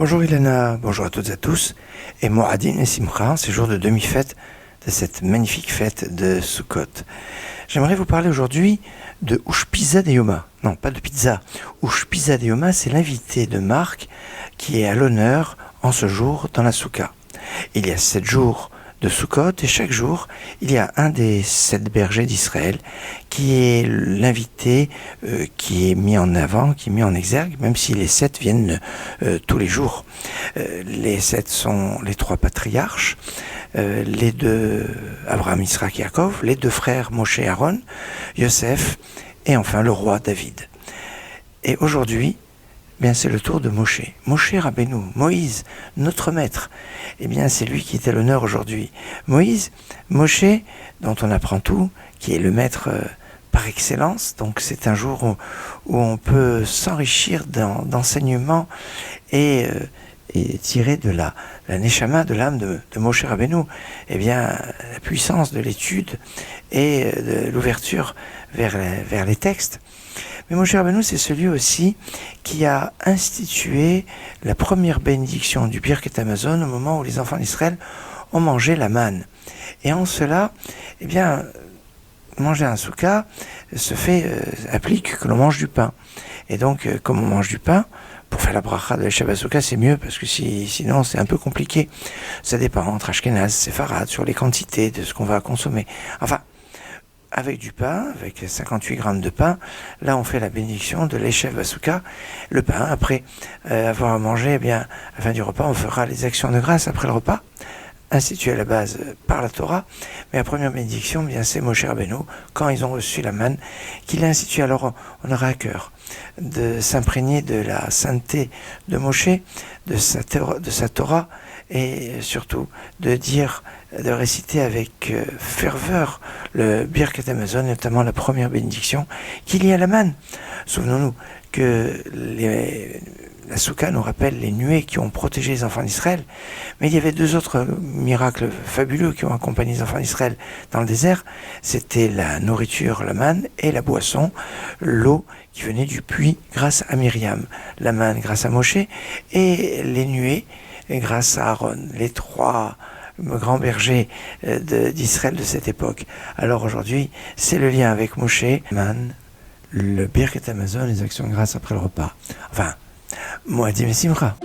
Bonjour Ilana, bonjour à toutes et à tous, et Moadin et Simcha, ces jours de demi-fête de cette magnifique fête de Sukkot. J'aimerais vous parler aujourd'hui de Ushpizza de Yoma. Non, pas de pizza. Ushpizza de Yoma, c'est l'invité de Marc qui est à l'honneur en ce jour dans la Souka. Il y a 7 jours de Sukkot et chaque jour, il y a un des 7 bergers d'Israël qui est l'invité qui est mis en avant, qui est mis en exergue, même si les 7 viennent tous les jours. Les 7 sont les 3 patriarches, les 2 Abraham, Isaac et Yaakov, les 2 frères Moshe et Aaron, Yosef et enfin le roi David. Et aujourd'hui, bien, c'est le tour de Moshe. Moshe Rabbeinu, Moïse, notre maître. Eh bien, c'est lui qui est à l'honneur aujourd'hui. Moshe, dont on apprend tout, qui est le maître par excellence. Donc, c'est un jour où on peut s'enrichir d'enseignements et tirer de la neshama, de l'âme de Moshe Rabbeinu. Eh bien, la puissance de l'étude et de l'ouverture vers les textes. Mais Moshe Rabbeinu, c'est celui aussi qui a institué la première bénédiction du Birkat Hamazon au moment où les enfants d'Israël ont mangé la manne. Et en cela, eh bien, manger un souka applique que l'on mange du pain. Et donc, comme on mange du pain, pour faire la bracha de Shabbat Souka, c'est mieux, parce que sinon c'est un peu compliqué. Ça dépend entre Ashkenaz, Séfarad, sur les quantités de ce qu'on va consommer. Enfin, avec du pain, avec 58 grammes de pain, là on fait la bénédiction de l'Eshev Basuka, le pain. Après avoir mangé, eh bien, à la fin du repas, on fera les actions de grâce après le repas, instituées à la base par la Torah. Mais la première bénédiction, eh bien, c'est Moshe Rabbeinu, quand ils ont reçu la manne, qu'il a instituée. Alors on aura à cœur de s'imprégner de la sainteté de Moshe, de sa Torah, et surtout de réciter avec ferveur le Birkat Hamazon, notamment la première bénédiction qu'il y a à la manne. Souvenons-nous que la Souka nous rappelle les nuées qui ont protégé les enfants d'Israël, mais il y avait 2 autres miracles fabuleux qui ont accompagné les enfants d'Israël dans le désert. C'était la nourriture, la manne, et la boisson, l'eau qui venait du puits grâce à Myriam, la manne grâce à Moshe, et les nuées grâce à Aaron, les 3 grands bergers d'Israël de cette époque. Alors aujourd'hui, c'est le lien avec Moshe, man, le Birkat Hamazon, les actions de grâce après le repas. Enfin, Moadim et Simcha.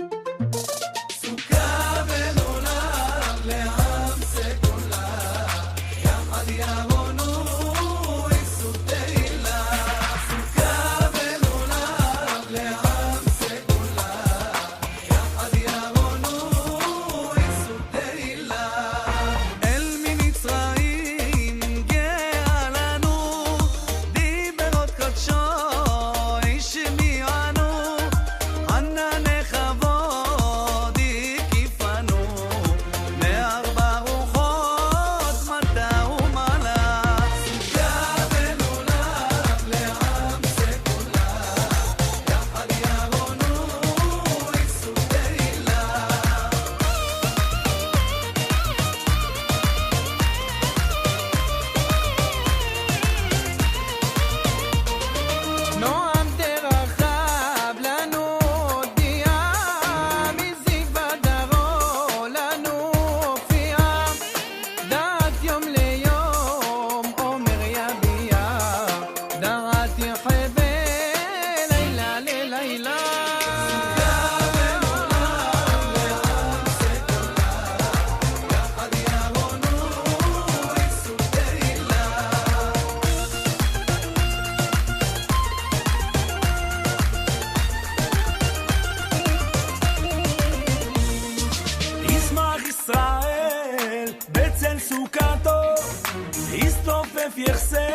יחסה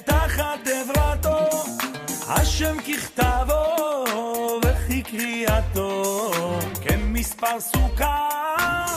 תחת עברתו השם ככתבו וכי קריאתו כמספר סוכה